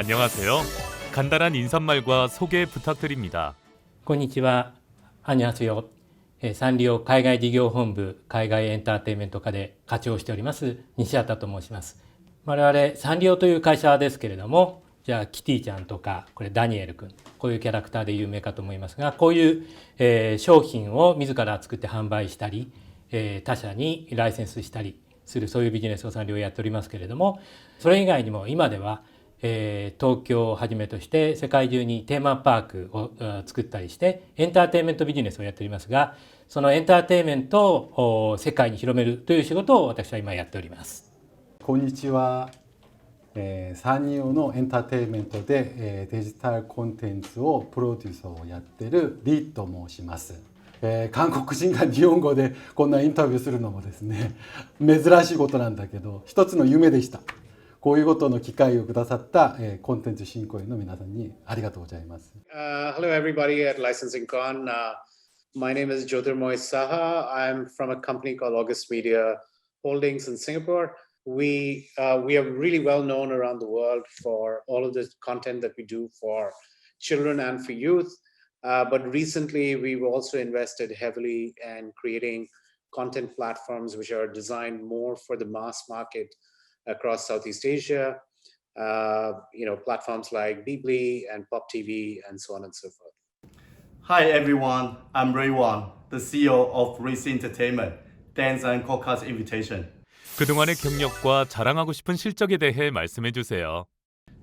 안녕하세요. 간단한 인사말과 소개 부탁드립니다. こんにちは。アニョハセヨ。サンリオ海外事業本部海外エンターテインメント課で課長をしております西畑と申します。我々サンリオという会社ですけれども、じゃあキティちゃんとかこれダニエル君、こういうキャラクターで有名かと思いますが、こういう、商品を自ら作って販売したり、他社にライセンスしたりする、そういうビジネスをサンリオやっておりますけれども、それ以外にも今では東京をはじめとして世界中にテーマパークを作ったりしてエンターテインメントビジネスをやっておりますが、そのエンターテインメントを世界に広めるという仕事を私は今やっております。こんにちは。サンリオのエンターテインメントでデジタルコンテンツをプロデューサーをやってるリと申します。韓国人が日本語でこんなインタビューするのもですね、珍しいことなんだけど一つの夢でした。こういうことの機会をくださったコンテンツ振興員の皆さんにありがとうございます。Hello everybody at Licensingon. My name is Jyotirmoy Saha. I'm from a company called August Media Holdings in Singapore. We are really well known around the world for all of the content that we do for children and for youth. But recently we've also invested heavily in creating content platforms which are designed more for the mass market across Southeast Asia, platforms like Beebly and Pop TV and so on and so forth. Hi everyone, I'm Ray Wang, the CEO of Race Entertainment. Thanks and Coca's invitation. 그동안의 경력과 자랑하고 싶은 실적에 대해 말씀해 주세요.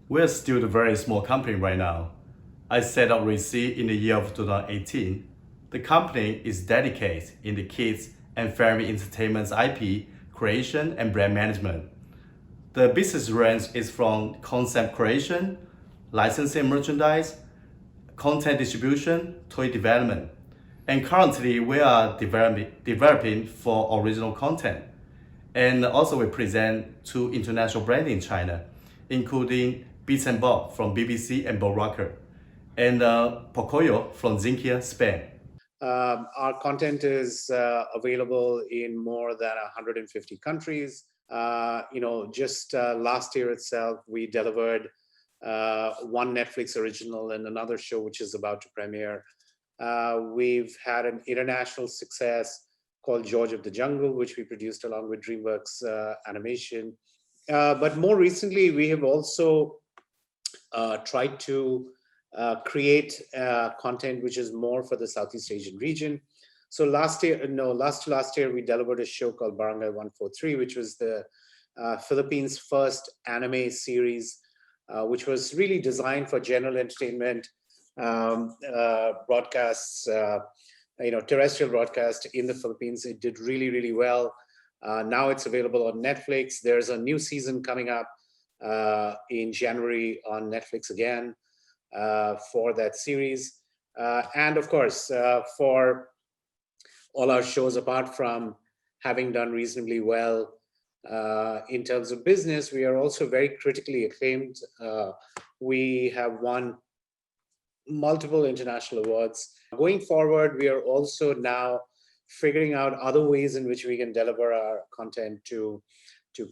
We're still a very small company right now. I set up Race in the year of 2018. The company is dedicated in the kids and family entertainment IP creation and brand management. The business range is from concept creation, licensing merchandise, content distribution, toy development. And currently we are developing for original content. And also we present to international brands in China, including Beats and Bob from BBC and Bob Rocker, and Pocoyo from Zinkia, Spain. Our content is available in more than 150 countries. Just last year itself, we delivered one Netflix original and another show which is about to premiere. We've had an international success called George of the Jungle, which we produced along with DreamWorks Animation. But more recently, we have also tried to create content which is more for the Southeast Asian region. So last year, we delivered a show called Barangay 143, which was the Philippines' first anime series, which was really designed for general entertainment broadcasts, terrestrial broadcast in the Philippines. It did really, really well. Now it's available on Netflix. There's a new season coming up in January on Netflix again for that series. And of course, for all our shows, apart from having done reasonably well in terms of business, we are also very critically acclaimed. We have won multiple international awards. Going forward, we are also now figuring out other ways in which we can deliver our content to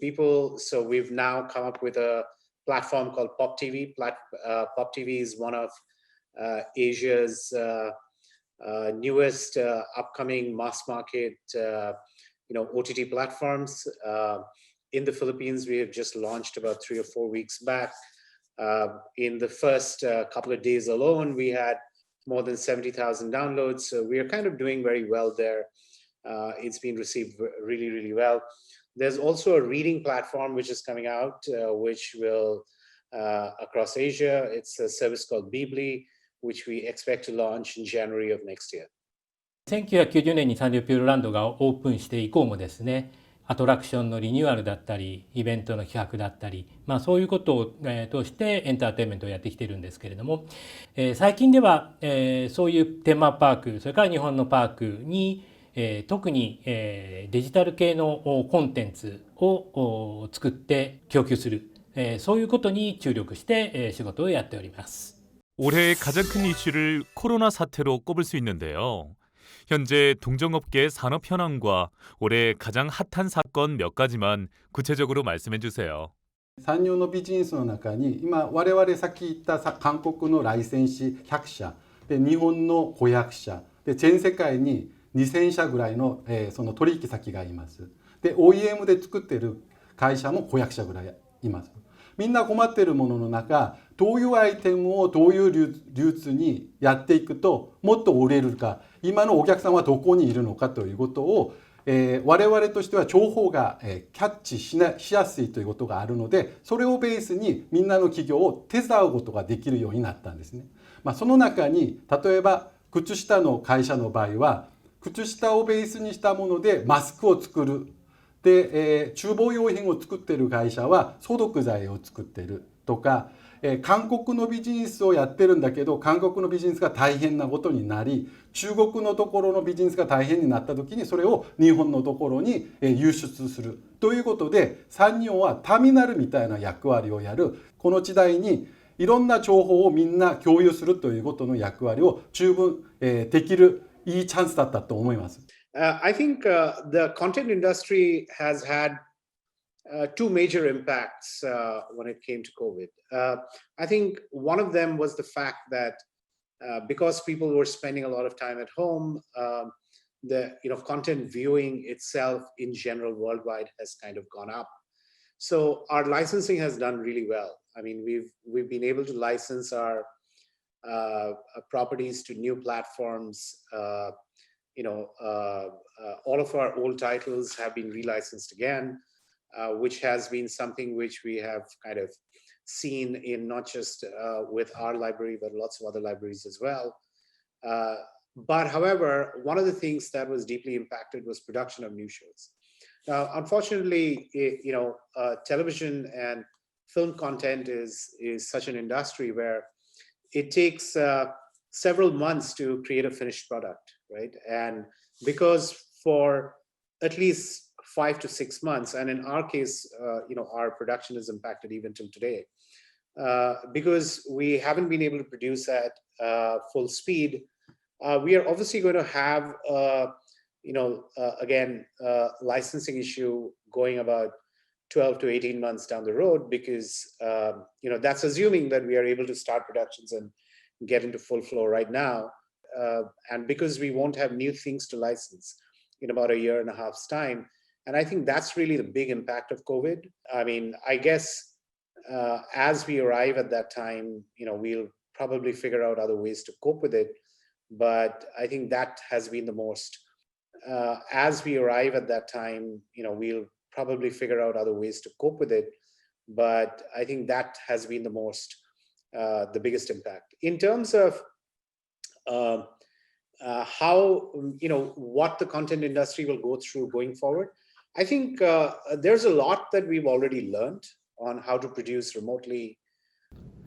people. So we've now come up with a platform called Pop TV. Pop TV is one of Asia's newest upcoming mass market OTT platforms. In the Philippines, we have just launched about 3 or 4 weeks back. In the first couple of days alone, we had more than 70,000 downloads. So we are kind of doing very well there. It's been received really, really well. There's also a reading platform which is coming out, which will across Asia. It's a service called Beebly, which we expect to launch in January of next year. 1990年にサンリオピューロランドがオープンして以降もですね、アトラクションのリニューアルだったり、イベントの企画だったり、そういうことを通してエンターテインメントをやってきているんですけれども、最近ではそういうテーマパーク、それから日本のパークに特にデジタル系のコンテンツを作って供給する、そういうことに注力して仕事をやっております。 올해의 가장 큰 이슈를 코로나 사태로 꼽을 수 있는데요. 현재 동종업계의 산업 현황과 올해 가장 핫한 사건 몇 가지만 구체적으로 말씀해 주세요. 産業のビジネスの中に今我々さっき言った韓国のライセンス100社で日本の500社で全世界に2000社ぐらいの、その取引先がいます。で OEM で作ってる会社も500社ぐらいいます。みんな困っているものの中、どういうアイテムをどういう流通にやっていくともっと売れるか、今のお客さんはどこにいるのかということを、我々としては情報が、キャッチしやすいということがあるので、それをベースにみんなの企業を手伝うことができるようになったんですね。その中に例えば靴下の会社の場合は靴下をベースにしたものでマスクを作る。で、厨房用品を作っている会社は消毒剤を作っているとか、韓国のビジネスをやってるんだけど韓国のビジネスが大変なことになり、中国のところのビジネスが大変になった時にそれを日本のところに輸出するということで、産業はターミナルみたいな役割をやる。この時代にいろんな情報をみんな共有するということの役割を十分できるいいチャンスだったと思います。I think the content industry has had two major impacts when it came to COVID. I think one of them was the fact that because people were spending a lot of time at home, the content viewing itself in general worldwide has kind of gone up. So our licensing has done really well. I mean, we've been able to license our properties to new platforms. All of our old titles have been relicensed again, which has been something which we have kind of seen in not just with our library, but lots of other libraries as well. But however, one of the things that was deeply impacted was production of new shows. Now, unfortunately, television and film content is such an industry where it takes several months to create a finished product, right? And because for at least 5 to 6 months, and in our case, our production is impacted even till today, because we haven't been able to produce at full speed. We are obviously going to have, licensing issue going about 12 to 18 months down the road, because that's assuming that we are able to start productions and get into full flow right now, and because we won't have new things to license in about a year and a half's time. And I think that's really the big impact of COVID. I mean, I guess as we arrive at that time, we'll probably figure out other ways to cope with it. But I think that has been the most, as we arrive at that time, we'll probably figure out other ways to cope with it. But I think that has been the most, the biggest impact. In terms of how, what the content industry will go through going forward, I think there's a lot that we've already learned on how to produce remotely.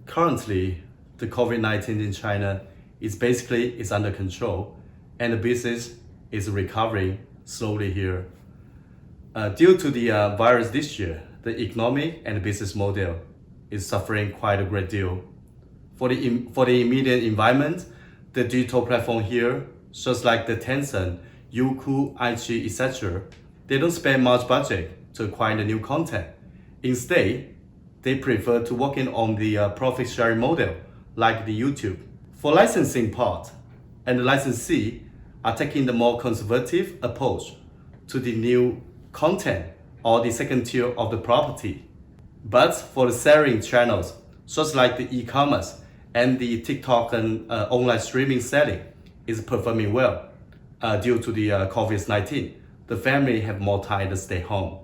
Currently, the COVID-19 in China is under control, and the business is recovering slowly here. Due to the virus this year, the economic and business model is suffering quite a great deal. For the immediate environment, the digital platform here, just like the Tencent, Youku, IG, etc., they don't spend much budget to acquire the new content. Instead, they prefer to work in on the profit sharing model, like the YouTube. For licensing part, and the licensee are taking the more conservative approach to the new content or the second tier of the property. But for the selling channels, such like the e-commerce and the TikTok and online streaming selling is performing well due to the COVID-19. The family have more time to stay home.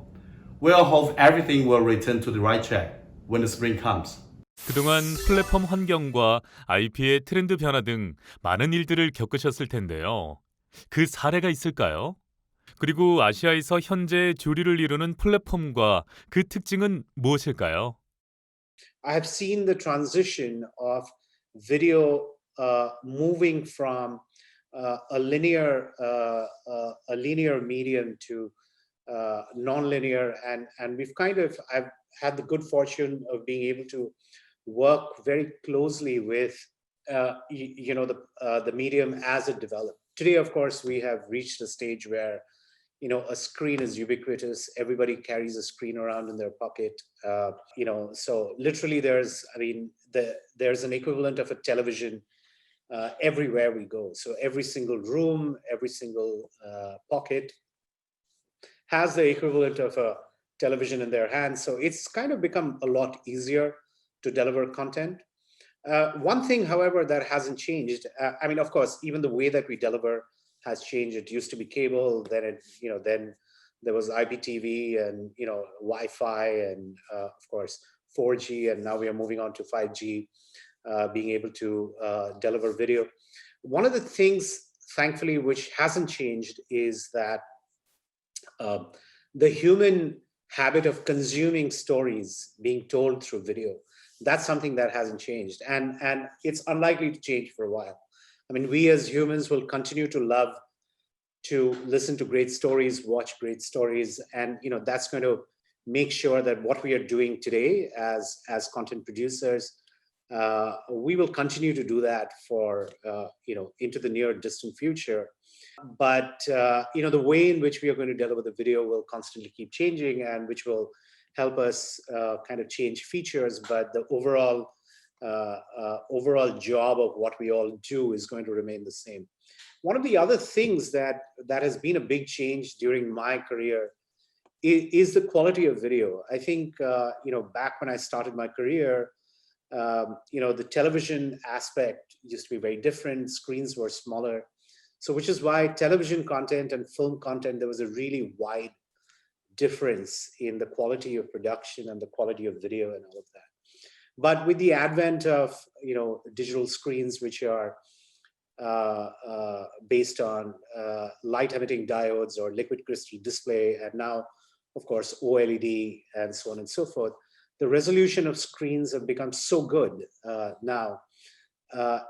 We all hope everything will return to the right track when the spring comes. 그동안 플랫폼 환경과 IP의 트렌드 변화 등 많은 일들을 겪으셨을 텐데요. 그 사례가 있을까요? 그리고 아시아에서 현재 주류를 이루는 플랫폼과 그 특징은 무엇일까요? I have seen the transition of video moving from a linear medium to non-linear, and I've had the good fortune of being able to work very closely with the medium as it developed. Today, of course, we have reached a stage where a screen is ubiquitous. Everybody carries a screen around in their pocket. So literally there's an equivalent of a television everywhere we go. So every single room, every single pocket has the equivalent of a television in their hands. So it's kind of become a lot easier to deliver content. One thing, however, that hasn't changed, of course, even the way that we deliver has changed. It used to be cable, then then there was IPTV and Wi-Fi and of course 4G, and now we are moving on to 5G, being able to deliver video. One of the things, thankfully, which hasn't changed is that the human habit of consuming stories being told through video. That's something that hasn't changed, and it's unlikely to change for a while. We as humans will continue to love to listen to great stories, watch great stories, and that's going to make sure that what we are doing today as content producers, we will continue to do that for into the near distant future. But the way in which we are going to deliver the video will constantly keep changing, and which will help us kind of change features, but the overall job of what we all do is going to remain the same. One of the other things that has been a big change during my career is the quality of video. I think back when I started my career, the television aspect used to be very different. Screens were smaller, so which is why television content and film content, there was a really wide difference in the quality of production and the quality of video and all of that. But with the advent of digital screens, which are based on light emitting diodes or liquid crystal display, and now of course OLED and so on and so forth, the resolution of screens have become so good now,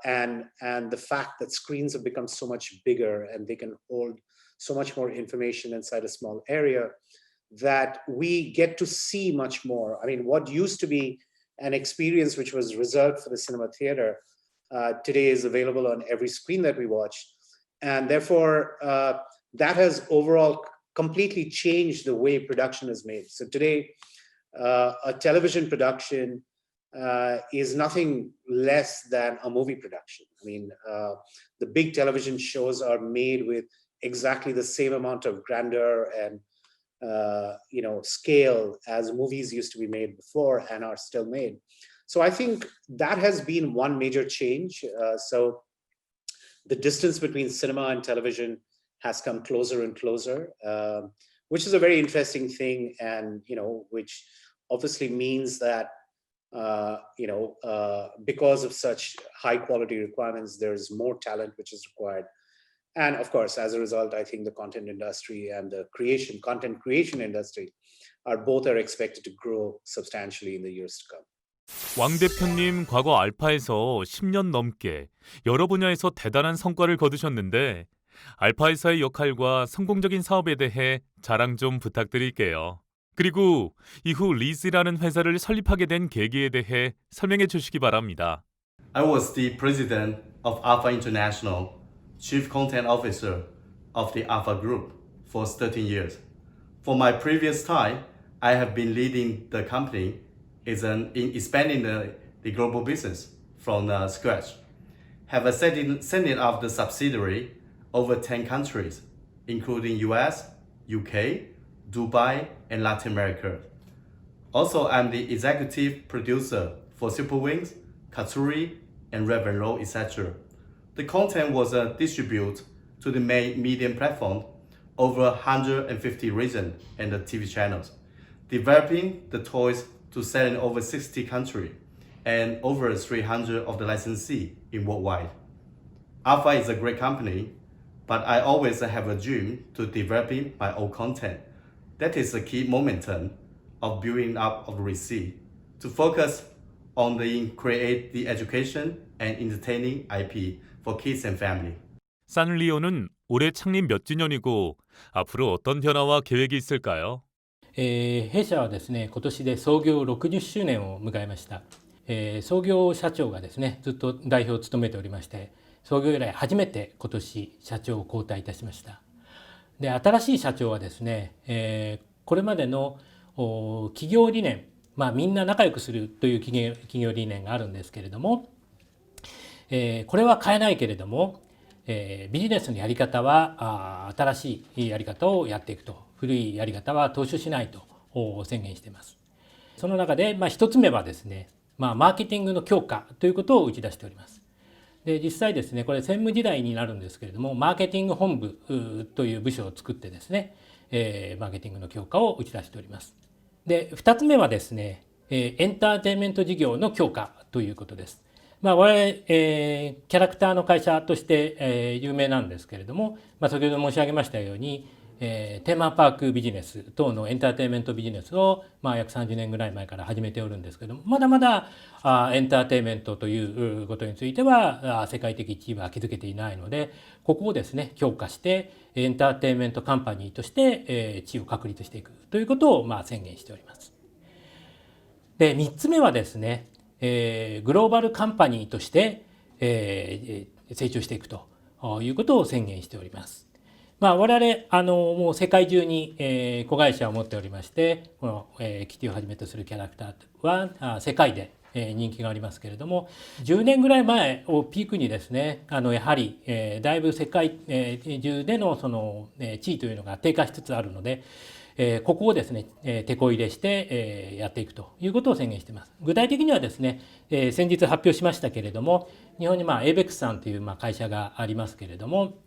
and the fact that screens have become so much bigger and they can hold so much more information inside a small area, that we get to see much more. What used to be an experience which was reserved for the cinema theater today is available on every screen that we watch. And therefore, that has overall completely changed the way production is made. So today, a television production is nothing less than a movie production. The big television shows are made with exactly the same amount of grandeur and scale as movies used to be made before and are still made. So I think that has been one major change. So the distance between cinema and television has come closer and closer, which is a very interesting thing, and which obviously means that because of such high quality requirements, there's more talent which is required. And of course, as a result, I think the content industry and the content creation industry are expected to grow substantially in the years to come. 왕 대표님 과거 알파에서 10년 넘게 여러 분야에서 대단한 성과를 거두셨는데 알파회사의 역할과 성공적인 사업에 대해 자랑 좀 부탁드릴게요. 그리고 이후 리즈라는 회사를 설립하게 된 계기에 대해 설명해 주시기 바랍니다. I was the president of Alpha International, Chief Content Officer of the Alpha Group for 13 years. For my previous time, I have been leading the company in expanding the global business from scratch. Have setting up the subsidiary over 10 countries, including US, UK, Dubai, and Latin America. Also, I'm the executive producer for Super Wings, Katsuri, and Red and Roll, etc. The content was distributed to the main media platform over 150 regions and the TV channels, developing the toys to sell in over 60 countries and over 300 of the licensees in worldwide. Alpha is a great company, but I always have a dream to developing my own content. That is the key momentum of building up of the receipt to focus on the create the education and entertaining IP for kids and family. 산리오는 올해 창립 몇 주년이고 앞으로 어떤 변화와 계획이 있을까요? 弊社はですね、今年で創業60周年を迎えました。創業社長がですね、ずっと代表を務めておりまして、創業以来初めて今年社長を交代いたしました。で、新しい社長はですね、これまでの企業理念、みんな仲良くするという企業理念があるんですけれども、これは変えないけれども、ビジネスのやり方は新しいやり方をやっていくと、古いやり方は踏襲しないと宣言しています。その中で、一つ目はですね、マーケティングの強化ということを打ち出しております。で、実際ですね、これ専務時代になるんですけれども、マーケティング本部という部署を作ってですね、マーケティングの強化を打ち出しております。で、2つ目はですね、エンターテインメント事業の強化ということです。我々、キャラクターの会社として、有名なんですけれども、先ほど申し上げましたように、テーマパークビジネス等のエンターテインメントビジネスを、約30年ぐらい前から始めておるんですけども、まだまだエンターテインメントということについては世界的地位は築けていないので、ここをですね強化してエンターテインメントカンパニーとして地位を確立していくということを宣言しております。で、3つ目はですね、グローバルカンパニーとして成長していくということを宣言しております。我々もう世界中に子会社を持っておりまして、このキティをはじめとするキャラクターは世界で人気がありますけれども、10年ぐらい前をピークにですね、やはりだいぶ世界中でのその地位というのが低下しつつあるので、ここをですねテこ入れしてやっていくということを宣言しています。具体的にはですね、先日発表しましたけれども、日本にエイベックスさんという会社がありますけれども、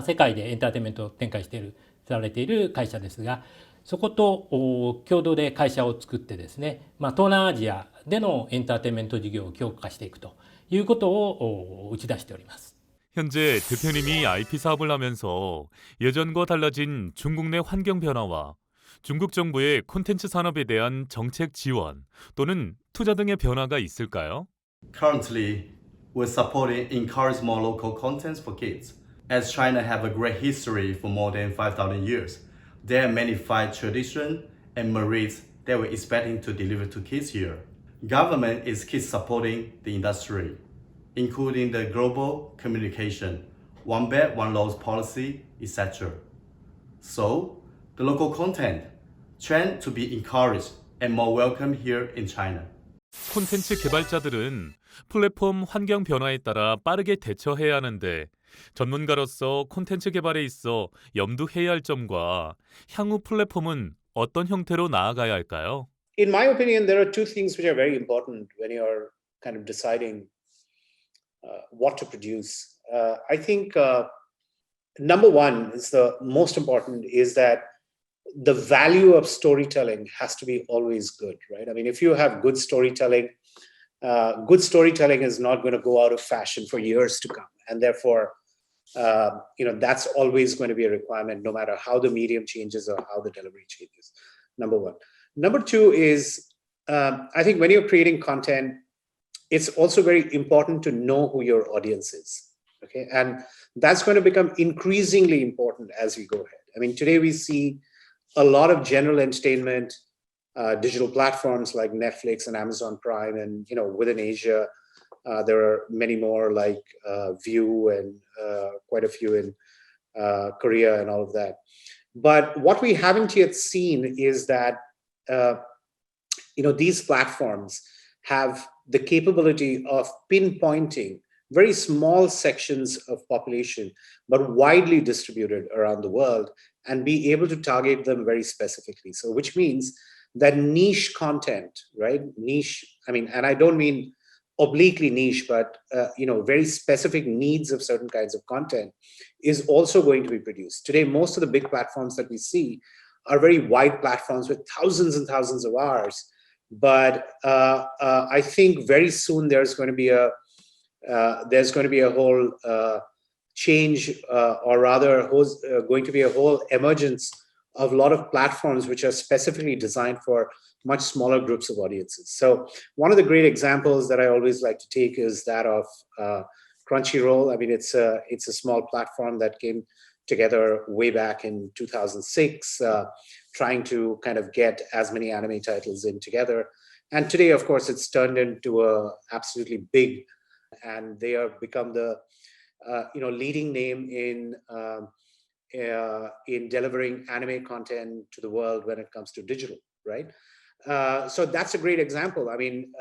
世界でエンターテインメントを展開されている会社ですが、そこと共同で会社を作ってですね、東南アジアでのエンターテインメント事業を強化していくということを打ち出しております。현재 대표님이 IP 사업을 하면서 예전과 달라진 중국 내 환경 변화와 중국 정부의 콘텐츠 산업에 대한 정책 지원 또는 투자 등의 변화가 있을까요? Currently, we're supporting encourage more local contents for kids. As China have a great history for more than 5,000 years, there are many fine traditions and merits that we're expecting to deliver to kids here. Government is keep supporting the industry, including the global communication, one belt, one laws policy, etc. So, the local content trend to be encouraged and more welcome here in China. 콘텐츠 개발자들은 플랫폼 환경 변화에 따라 빠르게 대처해야 하는데 전문가로서 콘텐츠 개발에 있어 염두해야 할 점과 향후 플랫폼은 어떤 형태로 나아가야 할까요? In my opinion, there are two things which are very important when you're kind of deciding what to produce. I think number one is the most important is that the value of storytelling has to be always good, right? I mean, if you have good storytelling is not going to go out of fashion for years to come. And therefore, that's always going to be a requirement, no matter how the medium changes or how the delivery changes. Number one. Number two is, I think when you're creating content, it's also very important to know who your audience is. Okay, and that's going to become increasingly important as we go ahead. I mean, today we see a lot of general entertainment digital platforms like Netflix and Amazon Prime, and within Asia, there are many more like View and quite a few in Korea and all of that. But what we haven't yet seen is that these platforms have the capability of pinpointing very small sections of population, but widely distributed around the world, and be able to target them very specifically. So which means that niche content, right? Niche, and I don't mean obliquely niche, but very specific needs of certain kinds of content is also going to be produced. Today, most of the big platforms that we see are very wide platforms with thousands and thousands of hours. But I think very soon there's going to be a whole change, or rather, going to be a whole emergence of a lot of platforms which are specifically designed for much smaller groups of audiences. So one of the great examples that I always like to take is that of Crunchyroll. I mean, it's a small platform that came together way back in 2006, trying to kind of get as many anime titles in together. And today, of course, it's turned into a absolutely big, and they have become the leading name in delivering anime content to the world when it comes to digital, right? So that's a great example. I mean,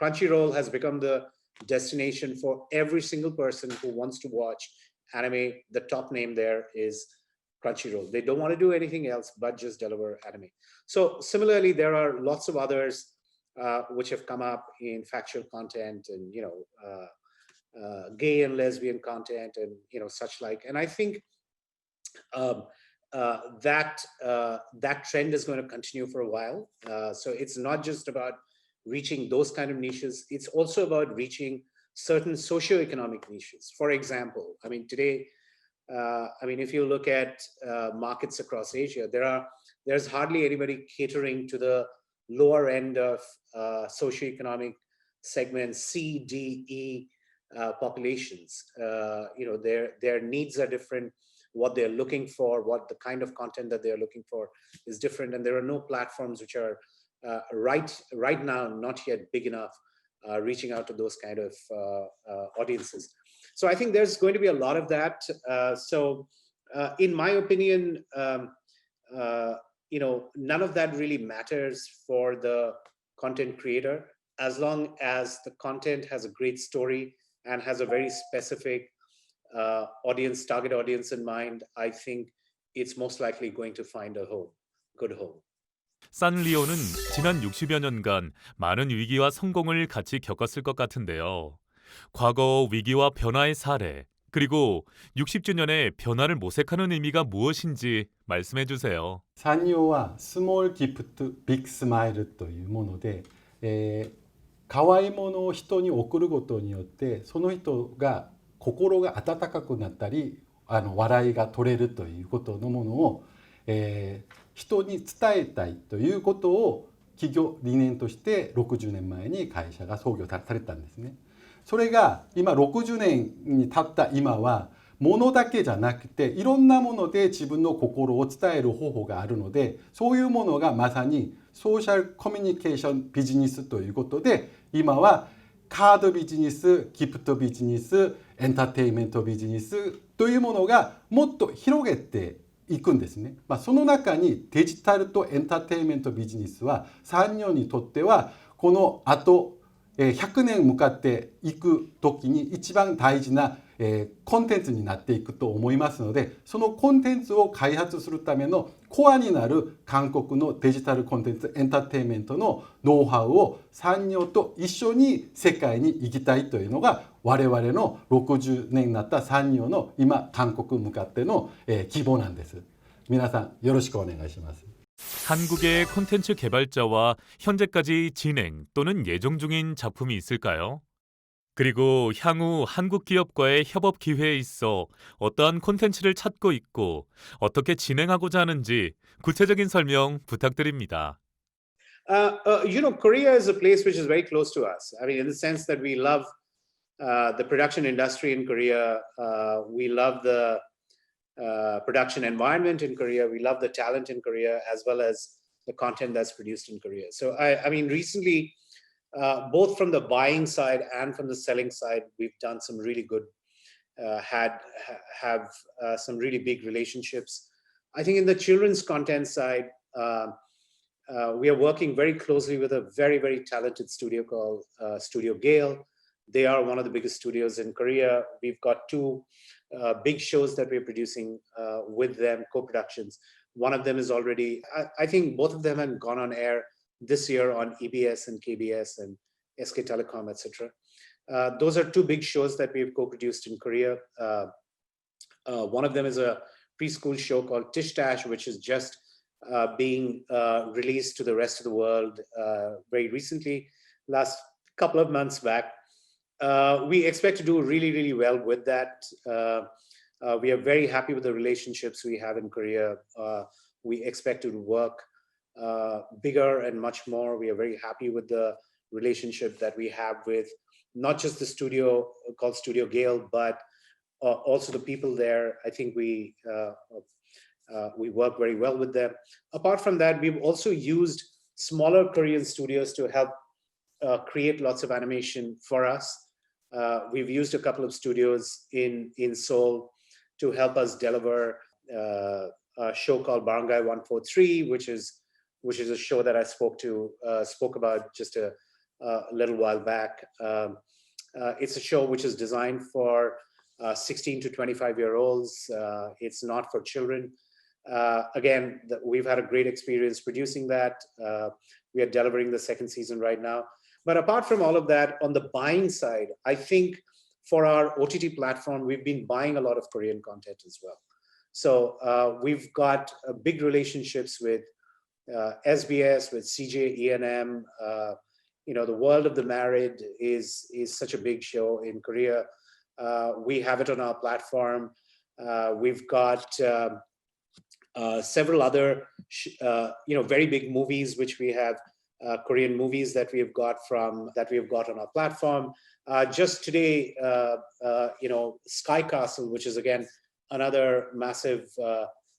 Crunchyroll has become the destination for every single person who wants to watch anime. The top name there is Crunchyroll. They don't want to do anything else but just deliver anime. So similarly, there are lots of others which have come up in factual content and gay and lesbian content and such like. And I think that trend is going to continue for a while. So it's not just about reaching those kind of niches. It's also about reaching certain socioeconomic niches. For example, I mean, today, if you look at markets across Asia, there's hardly anybody catering to the lower end of socioeconomic segments, C, D, E populations. Their needs are different. What they're looking for, what the kind of content that they're looking for is different, and there are no platforms which are right now not yet big enough reaching out to those kind of audiences. So I think there's going to be a lot of that. In my opinion, none of that really matters for the content creator, as long as the content has a great story and has a very specific target audience in mind. I think it's most likely going to find a good home. 산리오는 지난 60여 년간 많은 위기와 성공을 같이 겪었을 것 같은데요. 과거 위기와 변화의 사례, 그리고 60주년의 변화를 모색하는 의미가 무엇인지 말씀해 주세요. サンリオはスモールギフトビッグスマイルというもので、可愛いものを人に贈ることによってその人が心が温かくなったり笑いが取れるということのものを、人に伝えたいということを企業理念として60年前に会社が創業されたんですね。それが今60年に経った今はものだけじゃなくていろんなもので自分の心を伝える方法があるので、そういうものがまさにソーシャルコミュニケーションビジネスということで、今はカードビジネス、ギフトビジネス、エンターテインメントビジネスというものがもっと広げていくんですね。その中にデジタルとエンターテインメントビジネスは産業にとってはこのあと100年向かっていく時に一番大事なコンテンツになっていくと思いますので、そのコンテンツを開発するためのコアになる韓国のデジタルコンテンツエンターテインメントのノウハウを産業と一緒に世界に行きたいというのが我々の60年になった産業の今韓国向かっての希望なんです。皆さんよろしくお願いします。 한국의 콘텐츠 개발자와 현재까지 진행 또는 예정 중인 작품이 있을까요? 그리고 향후 한국 기업과의 협업 기회에 있어 어떠한 콘텐츠를 찾고 있고 어떻게 진행하고자 하는지 구체적인 설명 부탁드립니다. Korea is a place which is very close to us. I mean, in the sense that we love the production industry in Korea. We love the production environment in Korea. We love the talent in Korea, as well as the content that's produced in Korea. So I mean, recently, both from the buying side and from the selling side, we've done some really good, have some really big relationships. I think in the children's content side, we are working very closely with a very, very talented studio called Studio Gale. They are one of the biggest studios in Korea. We've got two big shows that we're producing with them, co-productions. One of them is already, I think both of them have gone on air this year on EBS and KBS and SK Telecom, etc. Those are two big shows that we've co-produced in Korea. One of them is a preschool show called Tish Tash, which is just being released to the rest of the world very recently, last couple of months back. We expect to do really, really well with that. We are very happy with the relationships we have in Korea. We expect to work bigger and much more. We are very happy with the relationship that we have with not just the studio called Studio Gale, but also the people there. I think we work very well with them. Apart from that, we've also used smaller Korean studios to help create lots of animation for us. We've used a couple of studios in Seoul to help us deliver a show called Barangay 143, which is a show that I spoke about just a little while back. It's a show which is designed for 16 to 25-year-olds. It's not for children. Again, we've had a great experience producing that. We are delivering the second season right now. But apart from all of that, on the buying side, I think for our OTT platform, we've been buying a lot of Korean content as well. So we've got big relationships with SBS, with CJ ENM. The World of the Married is such a big show in Korea. We have it on our platform. We've got several other, very big movies which we have, Korean movies that we have got on our platform. Just today, Sky Castle, which is again another massive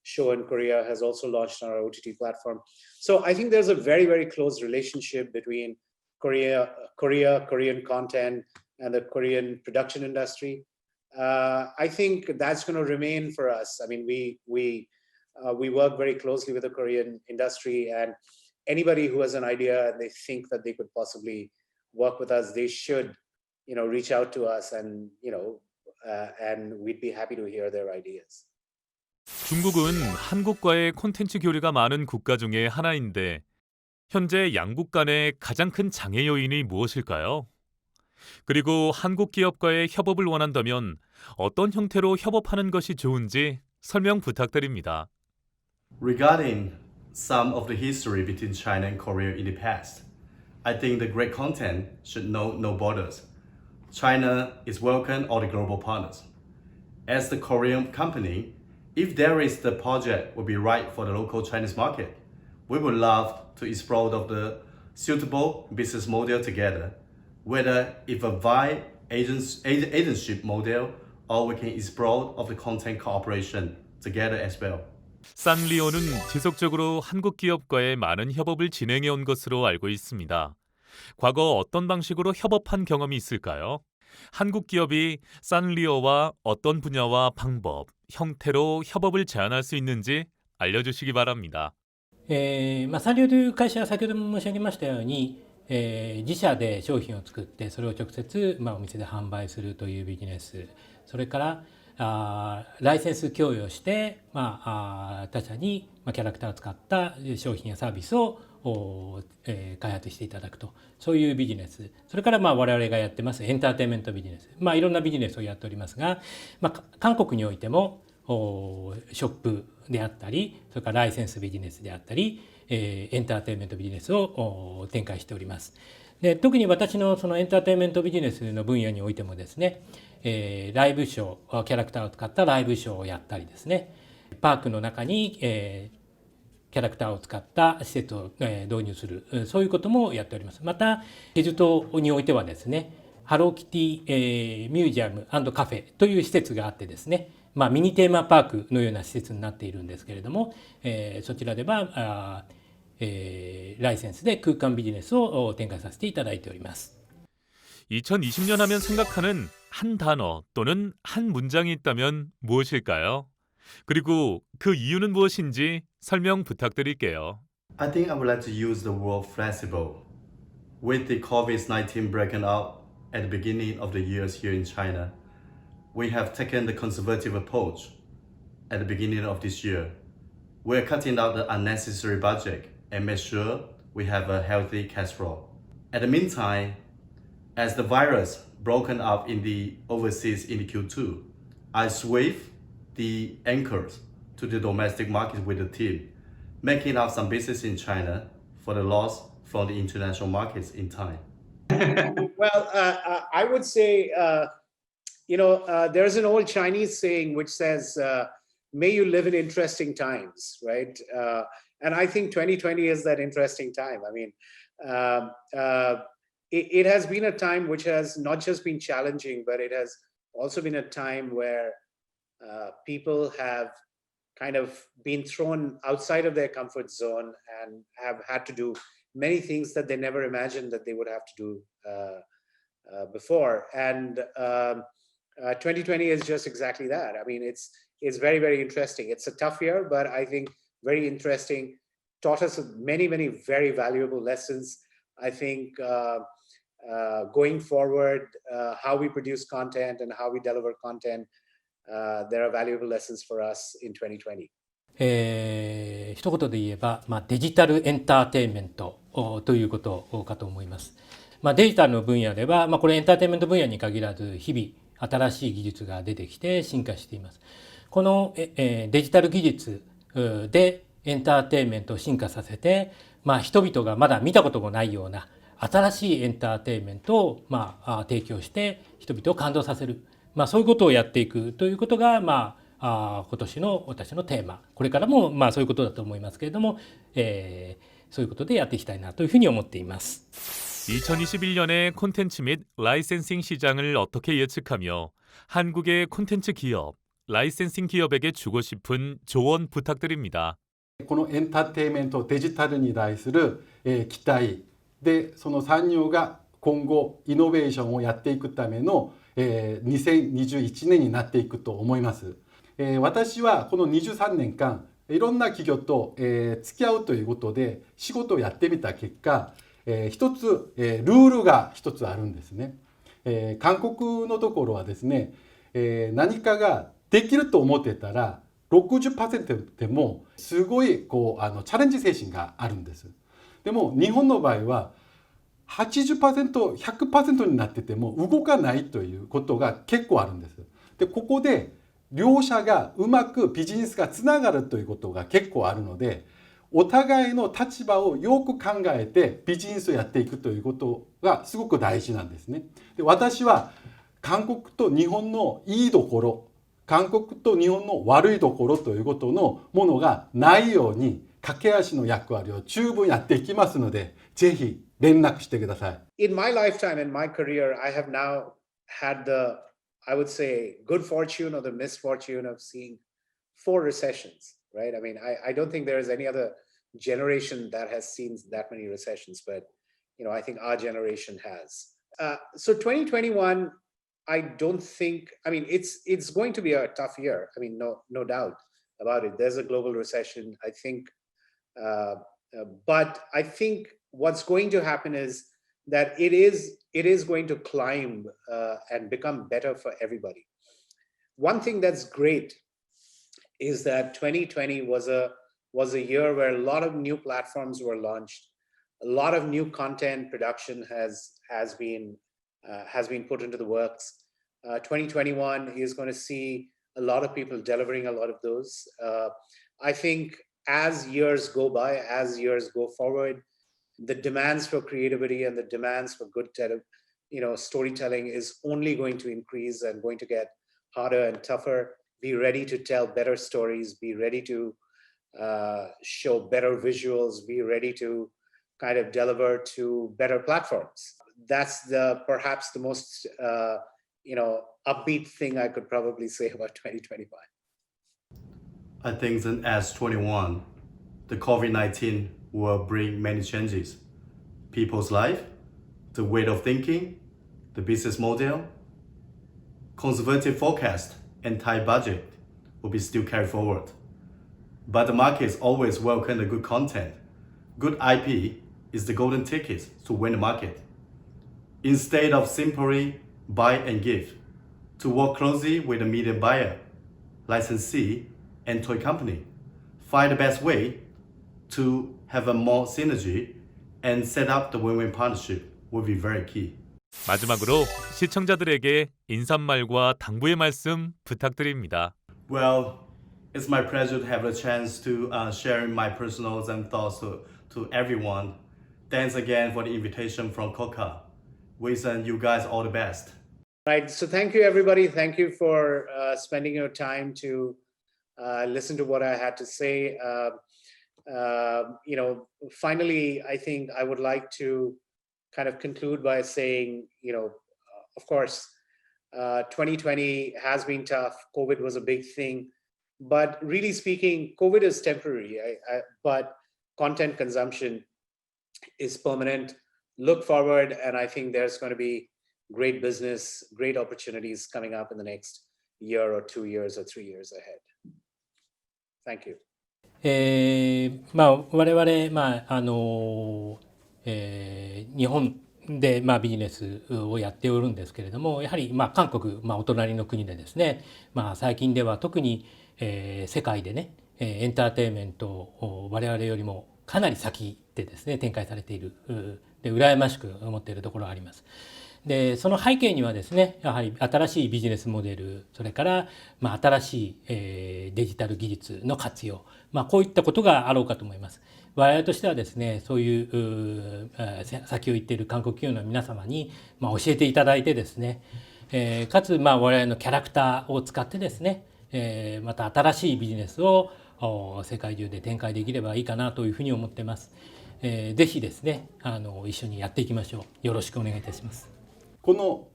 show in Korea, has also launched on our OTT platform. So I think there's a very, very close relationship between Korean content, and the Korean production industry. I think that's going to remain for us. I mean, we work very closely with the Korean industry, and anybody who has an idea and they think that they could possibly work with us, they should, reach out to us, and we'd be happy to hear their ideas. 중국은 한국과의 콘텐츠 교류가 많은 국가 중에 하나인데 현재 양국 간의 가장 큰 장애 요인이 무엇일까요? 그리고 한국 기업과의 협업을 원한다면 어떤 형태로 협업하는 것이 좋은지 설명 부탁드립니다. Regarding some of the history between China and Korea in the past, I think the great content should know no borders. China is welcome all the global partners. As the Korean company, if there is the project will be right for the local Chinese market, we would love to explore the suitable business model together, whether if a via agentship model or we can explore of the content cooperation together as well. 산리오는 지속적으로 한국 기업과의 많은 협업을 진행해 온 것으로 알고 있습니다. 과거 어떤 방식으로 협업한 경험이 있을까요? 한국 기업이 산리오와 어떤 분야와 방법, 형태로 협업을 제안할 수 있는지 알려주시기 바랍니다. サンリオという会社は先ほども申し上げましたように、自社で商品を作ってそれを直接、お店で販売するというビジネス、それからライセンス供与して、他社に、キャラクターを使った商品やサービスを開発していただくと、そういうビジネス、それから我々がやってますエンターテインメントビジネス、いろんなビジネスをやっておりますが、韓国においてもショップであったり、それからライセンスビジネスであったり、エンターテインメントビジネスを展開しております。で、特に私のそのエンターテインメントビジネスの分野においてもですね、ライブショー、キャラクターを使ったライブショーをやったりですね、パークの中に、キャラクターを使った施設を、導入する、そういうこともやっております。また、チェジュ島においてはですね、ハローキティ、ミュージアム&カフェという施設があってですね、ミニテーマパークのような施設になっているんですけれども、そちらではライセンスで空間ビジネスを展開させていただいております。2020년 하면 생각하는 한 단어 또는 한 문장이 있다면 무엇일까요? 그리고 그 이유는 무엇인지 설명 부탁드릴게요. I think I would like to use the word flexible. With the COVID-19 breaking out at the beginning of the years here in China, we have taken the conservative approach at the beginning of this year. We're cutting out the unnecessary budget and make sure we have a healthy cash flow. At the meantime, as the virus broken up in the overseas in the Q2, I switched the anchors to the domestic market with the team, making up some business in China for the loss from the international markets in time. Well, I would say, there's an old Chinese saying which says, may you live in interesting times, right? And I think 2020 is that interesting time. I mean, it has been a time which has not just been challenging, but it has also been a time where people have kind of been thrown outside of their comfort zone and have had to do many things that they never imagined that they would have to do before. And 2020 is just exactly that. I mean, is very, very interesting. It's a tough year, but I think very interesting. Taught us many, many very valuable lessons. I think going forward, how we produce content and how we deliver content, there are valuable lessons for us in 2020. 一言で言えば、デジタルエンターテインメントということかと思います。デジタルの分野では、これエンターテインメント分野に限らず日々新しい技術が出てきて進化しています。このデジタル技術でエンターテインメントを進化させて、人々がまだ見たこともないような新しいエンターテインメントを提供して人々を感動させる、そういうことをやっていくということが今年の私のテーマ、これからもそういうことだと思いますけれども、そういうことでやっていきたいなというふうに思っています。 2021년의 콘텐츠 및 라이센싱 시장을 어떻게 예측하며 한국의 콘텐츠 기업, 라이센싱 기업에게 주고 싶은 조언 부탁드립니다. このエンターテインメントデジタルに対する期待で、その産業が今後イノベーションをやっていくための2021年になっていくと思います。私はこの23年間いろんな企業と付き合うということで仕事をやってみた結果、一つルールが一つあるんですね。韓国のところはですね、何かができると思ってたら 60% でもすごいチャレンジ精神があるんです。でも日本の場合は 80%、100% になってても動かないということが結構あるんです。で、ここで両者がうまくビジネスがつながるということが結構あるので、お互いの立場をよく考えてビジネスをやっていくということがすごく大事なんですね。で、私は韓国と日本のいいところ、韓国と日本の悪いところということのものがないように駆け足の役割を十分やっていきますので、ぜひ連絡してください。In my lifetime, in my career, I have now had the, I would say, good fortune or the misfortune of seeing 4 recessions, right? I mean, I don't think there is any other generation that has seen that many recessions, but, I think our generation has. So 2021, I don't think, I mean, it's going to be a tough year. I mean, no doubt about it. There's a global recession, I think. But I think what's going to happen is that it is going to climb and become better for everybody. One thing that's great is that 2020 was a year where a lot of new platforms were launched. A lot of new content production has been put into the works. 2021 is going to see a lot of people delivering a lot of those. I think as years go by, as years go forward, the demands for creativity and the demands for good storytelling is only going to increase and going to get harder and tougher. Be ready to tell better stories, be ready to show better visuals, be ready to kind of deliver to better platforms. That's perhaps the most upbeat thing I could probably say about 2025. I think that as 21, the COVID-19 will bring many changes. People's life, the way of thinking, the business model, conservative forecast and tight budget will be still carried forward. But the markets always welcome the good content. Good IP is the golden ticket to win the market. Instead of simply buy and give, to work closely with the media buyer, licensee, and toy company, find the best way to have a more synergy and set up the win-win partnership will be very key. 마지막으로 시청자들에게 인사말과 당부의 말씀 부탁드립니다. Well, it's my pleasure to have the chance to share my personal thoughts to everyone. Thanks again for the invitation from Coca. Wishing you guys all the best. Right. So thank you, everybody. Thank you for spending your time to listen to what I had to say. Finally, I think I would like to kind of conclude by saying, of course, 2020 has been tough. COVID was a big thing. But really speaking, COVID is temporary, but content consumption is permanent. Look forward, and I think there's going to be great business, great opportunities coming up in the next year or 2 years or 3 years ahead. Thank you. 我々、日本で、ビジネスをやっておるんですけれども、やはり、韓国、お隣の国でですね、最近では特に、世界でね、エンターテインメントを我々よりもかなり先でですね、展開されている、で羨ましく思っているところがあります。でその背景にはですね、やはり新しいビジネスモデル、それから、新しい、デジタル技術の活用、こういったことがあろうかと思います。我々としてはですね、そういう先を言っている韓国企業の皆様に、教えていただいてですね、かつ、我々のキャラクターを使ってですね、また新しいビジネスを世界中で展開できればいいかなというふうに思っています。ぜひですね、一緒にやっていきましょう。よろしくお願いいたします。この、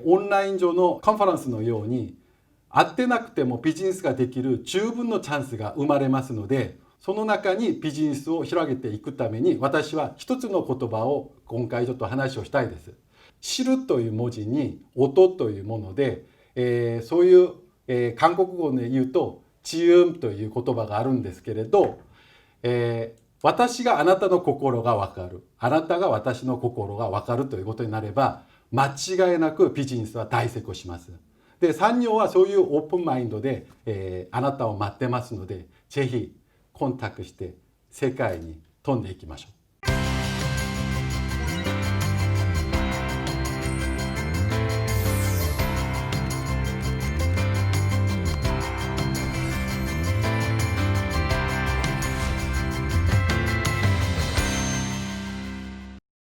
オンライン上のカンファレンスのように会ってなくてもビジネスができる十分のチャンスが生まれますので、その中にビジネスを広げていくために私は一つの言葉を今回ちょっと話をしたいです。知るという文字に音というもので、そういう、韓国語で言うとチウムという言葉があるんですけれど、私があなたの心が分かる、あなたが私の心が分かるということになれば間違いなくビジネスは大成功します。で、産業はそういうオープンマインドで、あなたを待ってますので、ぜひコンタクトして世界に飛んでいきましょう。